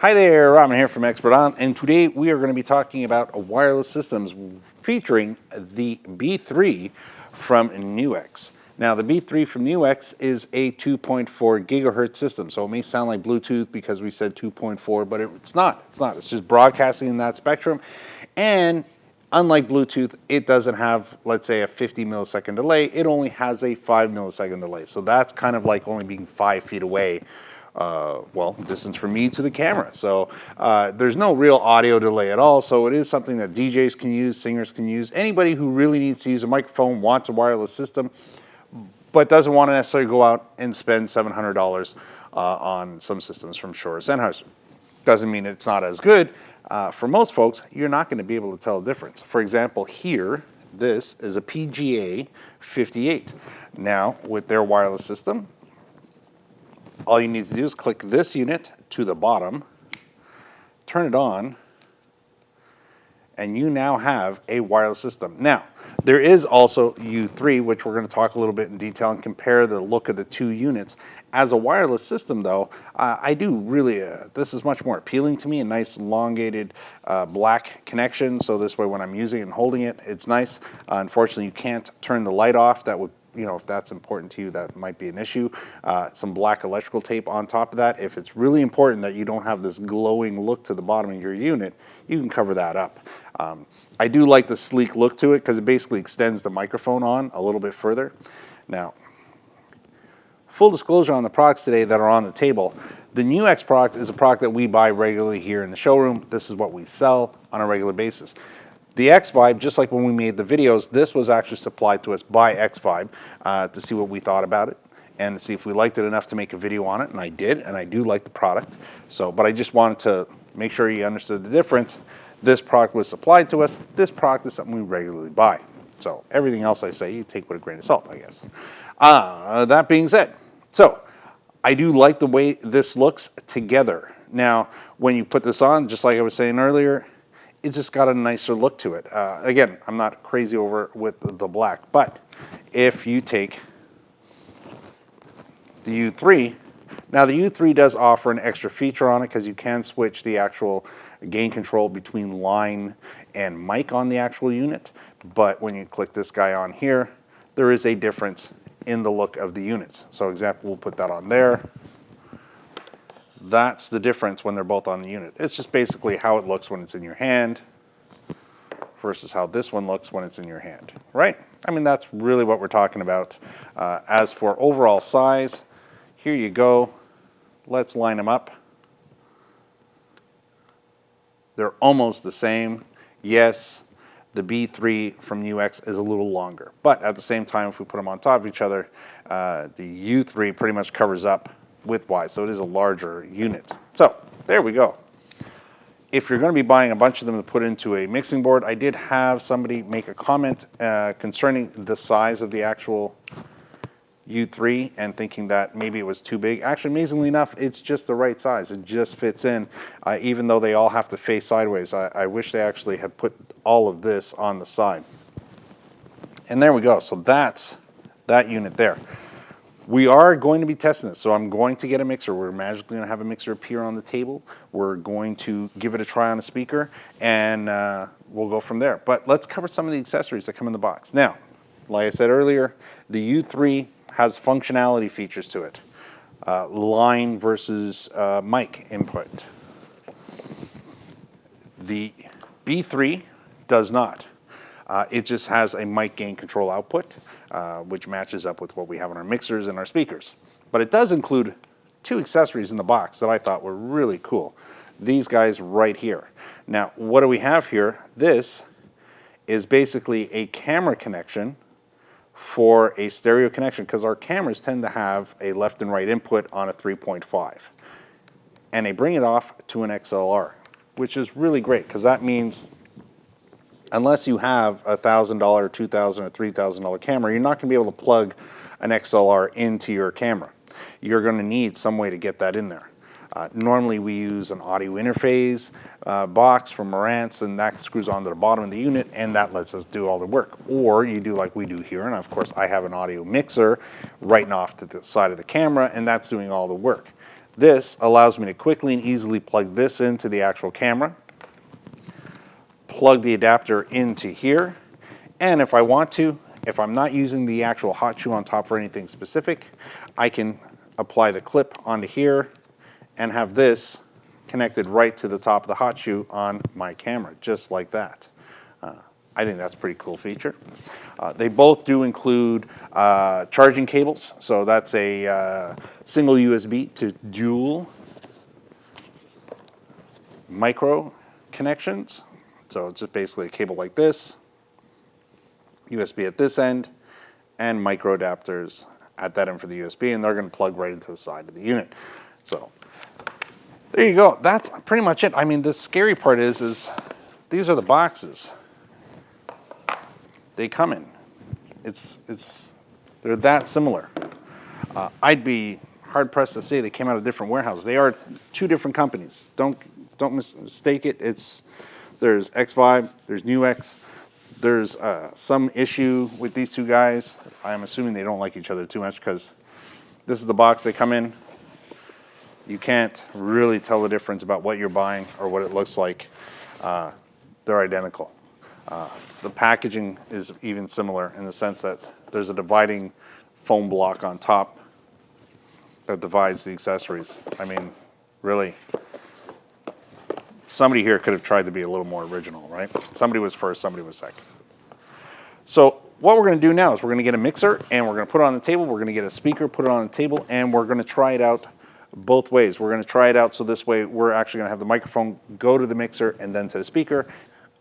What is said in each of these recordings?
Hi there, Robin here from Expert On, and today we are going to be talking about wireless systems featuring the B3 from NUX. Now, the B3 from NUX is a 2.4 gigahertz system, so it may sound like Bluetooth because we said 2.4, but it's not. It's not. It's just broadcasting in that spectrum, and unlike Bluetooth, it doesn't have, let's say, a 50 millisecond delay. It only has a 5 millisecond delay, so that's kind of like only being 5 feet away. Well, distance from me to the camera. So there's no real audio delay at all. So it is something that DJs can use, singers can use. Anybody who really needs to use a microphone, wants a wireless system, but doesn't want to necessarily go out and spend $700 on some systems from Shure or Sennheiser. Doesn't mean it's not as good. For most folks, you're not going to be able to tell the difference. For example, here, this is a PGA 58. Now, with their wireless system, all you need to do is click this unit to the bottom, turn it on, and you now have a wireless system. Now, there is also U3, which we're going to talk a little bit in detail and compare the look of the two units. As a wireless system, though, I do really, this is much more appealing to me, a nice elongated black connection, so this way when I'm using it and holding it, it's nice. Unfortunately, you can't turn the light off. That would, if that's important to you, that might be an issue. Some black electrical tape on top of that. If it's really important that you don't have this glowing look to the bottom of your unit, you can cover that up. I do like the sleek look to it because it basically extends the microphone on a little bit further. Now, full disclosure on the products today that are on the table. The NUX product is a product that we buy regularly here in the showroom. This is what we sell on a regular basis. The Xvive, just like when we made the videos, this was actually supplied to us by Xvive to see what we thought about it and to see if we liked it enough to make a video on it, and I did, and I do like the product. So, but I just wanted to make sure you understood the difference. This product was supplied to us. This product is something we regularly buy. So everything else I say, you take with a grain of salt, I guess. That being said, so I do like the way this looks together. Now, when you put this on, just like I was saying earlier, it's just got a nicer look to it. Again, I'm not crazy over with the black, but if you take the U3, now the U3 does offer an extra feature on it because you can switch the actual gain control between line and mic on the actual unit, but when you click this guy on here, there is a difference in the look of the units. So example, we'll put that on there. That's the difference when they're both on the unit. It's just basically how it looks when it's in your hand versus how this one looks when it's in your hand, right? I mean, that's really what we're talking about. As for overall size, here you go. Let's line them up. They're almost the same. Yes, the B3 from NUX is a little longer, but at the same time, if we put them on top of each other, the U3 pretty much covers up width-wise, so it is a larger unit. So there we go. If you're going to be buying a bunch of them to put into a mixing board, I did have somebody make a comment concerning the size of the actual U3 and thinking that maybe it was too big. Actually, amazingly enough, it's just the right size. It just fits in, even though they all have to face sideways. I wish they actually had put all of this on the side. And there we go. So that's that unit there. We are going to be testing this, so I'm going to get a mixer. We're magically going to have a mixer appear on the table. We're going to give it a try on a speaker, and we'll go from there. But let's cover some of the accessories that come in the box. Now, like I said earlier, the U3 has functionality features to it. Line versus mic input. The B3 does not. It just has a mic gain control output, which matches up with what we have on our mixers and our speakers. But it does include two accessories in the box that I thought were really cool. These guys right here. Now, what do we have here? This is basically a camera connection for a stereo connection, because our cameras tend to have a left and right input on a 3.5. And they bring it off to an XLR, which is really great, because that means unless you have a $1,000, $2,000, or $3,000 camera, you're not going to be able to plug an XLR into your camera. You're going to need some way to get that in there. Normally we use an audio interface box from Marantz, and that screws onto the bottom of the unit, and that lets us do all the work. Or you do like we do here, and of course I have an audio mixer right off to the side of the camera, and that's doing all the work. This allows me to quickly and easily plug this into the actual camera, plug the adapter into here, and if I want to, if I'm not using the actual hot shoe on top for anything specific, I can apply the clip onto here and have this connected right to the top of the hot shoe on my camera, just like that. I think that's a pretty cool feature. They both do include charging cables, so that's a single USB to dual micro connections. So it's just basically a cable like this, USB at this end, and micro adapters at that end for the USB, and they're going to plug right into the side of the unit. So there you go. That's pretty much it. I mean, the scary part is these are the boxes they come in. They're that similar. I'd be hard pressed to say they came out of different warehouses. They are two different companies. Don't mistake it. There's Xvive, there's NUX. There's some issue with these two guys. I'm assuming they don't like each other too much because this is the box they come in. You can't really tell the difference about what you're buying or what it looks like. They're identical. The packaging is even similar in the sense that there's a dividing foam block on top that divides the accessories. I mean, really, somebody here could have tried to be a little more original, right? Somebody was first, somebody was second. So what we're going to do now is we're going to get a mixer and we're going to put it on the table. We're going to get a speaker, put it on the table, and we're going to try it out both ways. We're going to try it out so this way we're actually going to have the microphone go to the mixer and then to the speaker.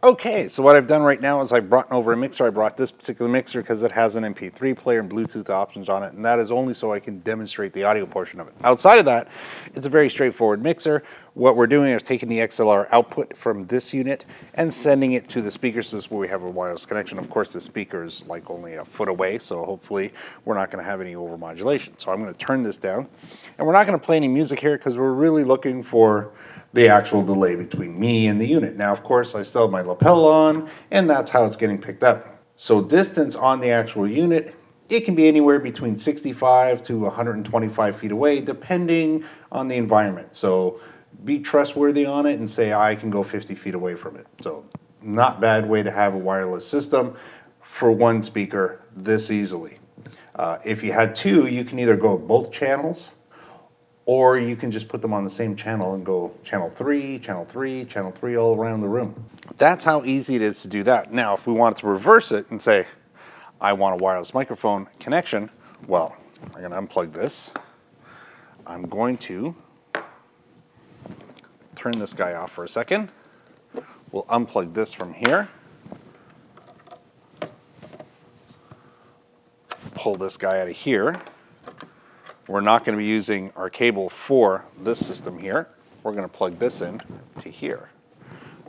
Okay, so what I've done right now is I've brought over a mixer. I brought this particular mixer because it has an MP3 player and Bluetooth options on it, and that is only so I can demonstrate the audio portion of it. Outside of that, it's a very straightforward mixer. What we're doing is taking the XLR output from this unit and sending it to the speaker, so this is where we have a wireless connection. Of course, the speaker is like only a foot away, so hopefully we're not going to have any overmodulation. So I'm going to turn this down, and we're not going to play any music here because we're really looking for the actual delay between me and the unit. Now, of course, I still have my lapel on, and that's how it's getting picked up. So distance on the actual unit, it can be anywhere between 65 to 125 feet away, depending on the environment. So be trustworthy on it and say, I can go 50 feet away from it. So not bad way to have a wireless system for one speaker this easily. If you had two, you can either go both channels, or you can just put them on the same channel and go channel 3, channel 3, channel 3 all around the room. That's how easy it is to do that. Now, if we wanted to reverse it and say, I want a wireless microphone connection, well, I'm going to unplug this. I'm going to turn this guy off for a second. We'll unplug this from here. Pull this guy out of here. We're not going to be using our cable for this system here. We're going to plug this in to here.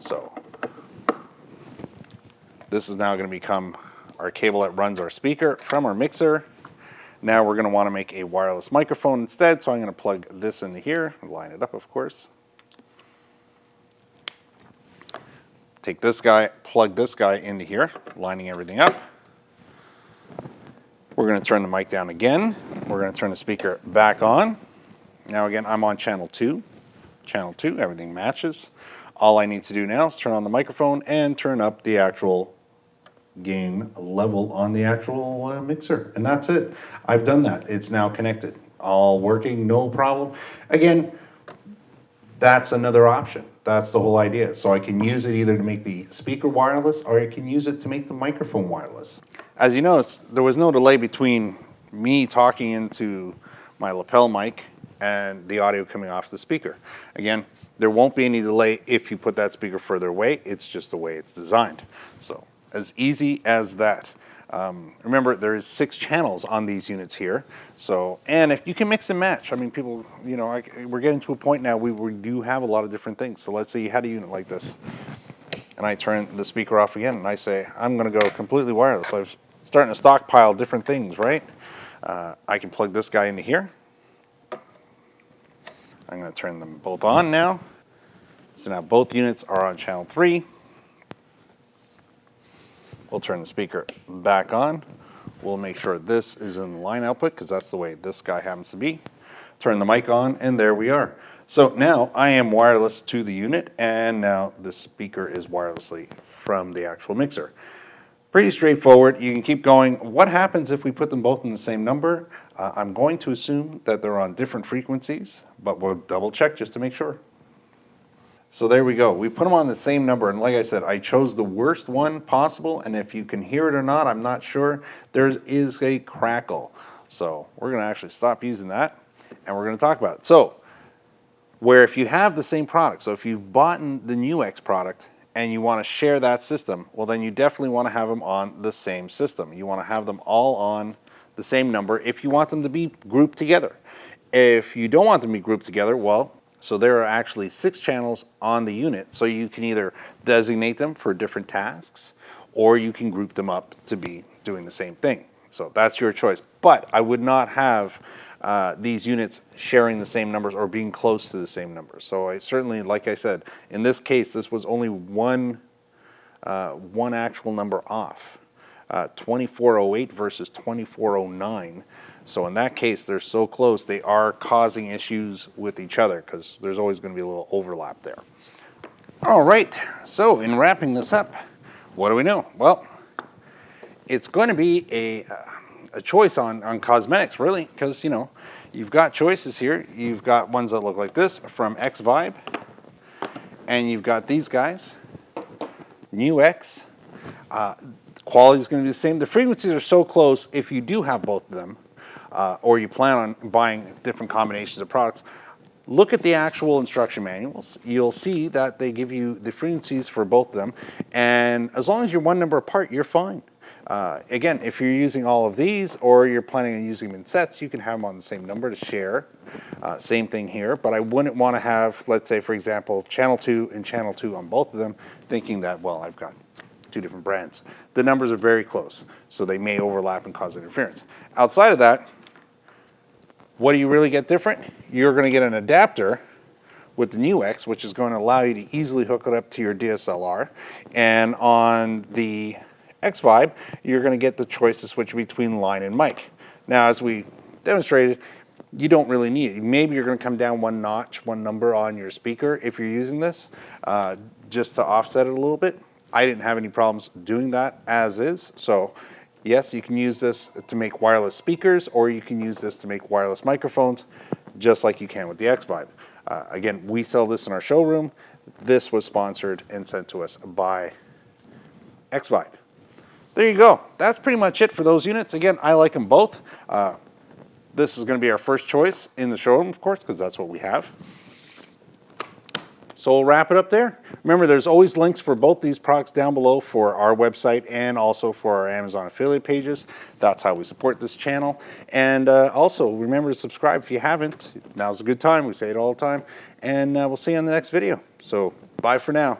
So this is now going to become our cable that runs our speaker from our mixer. Now we're going to want to make a wireless microphone instead, so I'm going to plug this into here, line it up of course. Take this guy, plug this guy into here, lining everything up. We're going to turn the mic down again. We're going to turn the speaker back on. Now again, I'm on channel 2. Channel 2, everything matches. All I need to do now is turn on the microphone and turn up the actual gain level on the actual mixer. And that's it. I've done that. It's now connected. All working, no problem. Again, that's another option. That's the whole idea. So I can use it either to make the speaker wireless or I can use it to make the microphone wireless. As you notice, there was no delay between me talking into my lapel mic and the audio coming off the speaker. Again, there won't be any delay if you put that speaker further away. It's just the way it's designed. So as easy as that. Remember, there is 6 channels on these units here. So, and if you can mix and match, I mean, people, you know, we're getting to a point now where we do have a lot of different things. So let's say you had a unit like this, and I turn the speaker off again, and I say, I'm going to go completely wireless. I'm starting to stockpile different things, right? I can plug this guy into here. I'm going to turn them both on now. So now both units are on channel 3. We'll turn the speaker back on. We'll make sure this is in the line output because that's the way this guy happens to be. turn the mic on, and there we are. So now I am wireless to the unit, and now the speaker is wirelessly from the actual mixer. Pretty straightforward. You can keep going. What happens if we put them both in the same number? I'm going to assume that they're on different frequencies, but we'll double check just to make sure. So there we go. We put them on the same number, and like I said, I chose the worst one possible, and if you can hear it or not, I'm not sure. There is a crackle. So we're going to actually stop using that, and we're going to talk about it. So where if you have the same product, so if you've bought the NUX product and you want to share that system, well then you definitely want to have them on the same system. You want to have them all on the same number if you want them to be grouped together. If you don't want them to be grouped together, well, so there are actually 6 channels on the unit, so you can either designate them for different tasks or you can group them up to be doing the same thing. So that's your choice. But I would not have these units sharing the same numbers or being close to the same numbers. So I certainly, like I said, in this case, this was only one actual number off, 2408 versus 2409. So in that case, they're so close, they are causing issues with each other because there's always going to be a little overlap there. All right, so in wrapping this up, what do we know? Well, it's going to be a choice on cosmetics, really, because, you know, you've got choices here. You've got ones that look like this from Xvive, and you've got these guys, NUX. Quality is going to be the same. The frequencies are so close if you do have both of them, or you plan on buying different combinations of products. Look at the actual instruction manuals. You'll see that they give you the frequencies for both of them, and as long as you're one number apart, you're fine. Again, if you're using all of these or you're planning on using them in sets, you can have them on the same number to share. Same thing here, but I wouldn't want to have, let's say, for example, channel 2 and channel 2 on both of them, thinking that, well, I've got 2 different brands. The numbers are very close, so they may overlap and cause interference. Outside of that, what do you really get different? You're going to get an adapter with the NUX, which is going to allow you to easily hook it up to your DSLR, and on the Xvive, you're going to get the choice to switch between line and mic. Now, as we demonstrated, you don't really need it. Maybe you're going to come down one notch, one number on your speaker if you're using this, just to offset it a little bit. I didn't have any problems doing that as is. So yes, you can use this to make wireless speakers, or you can use this to make wireless microphones, just like you can with the Xvive. Again, we sell this in our showroom. This was sponsored and sent to us by Xvive. There you go. That's pretty much it for those units. Again, I like them both. This is going to be our first choice in the showroom, of course, because that's what we have. So we'll wrap it up there. Remember, there's always links for both these products down below for our website and also for our Amazon affiliate pages. That's how we support this channel. And also, remember to subscribe if you haven't. Now's a good time. We say it all the time. And we'll see you on the next video. So bye for now.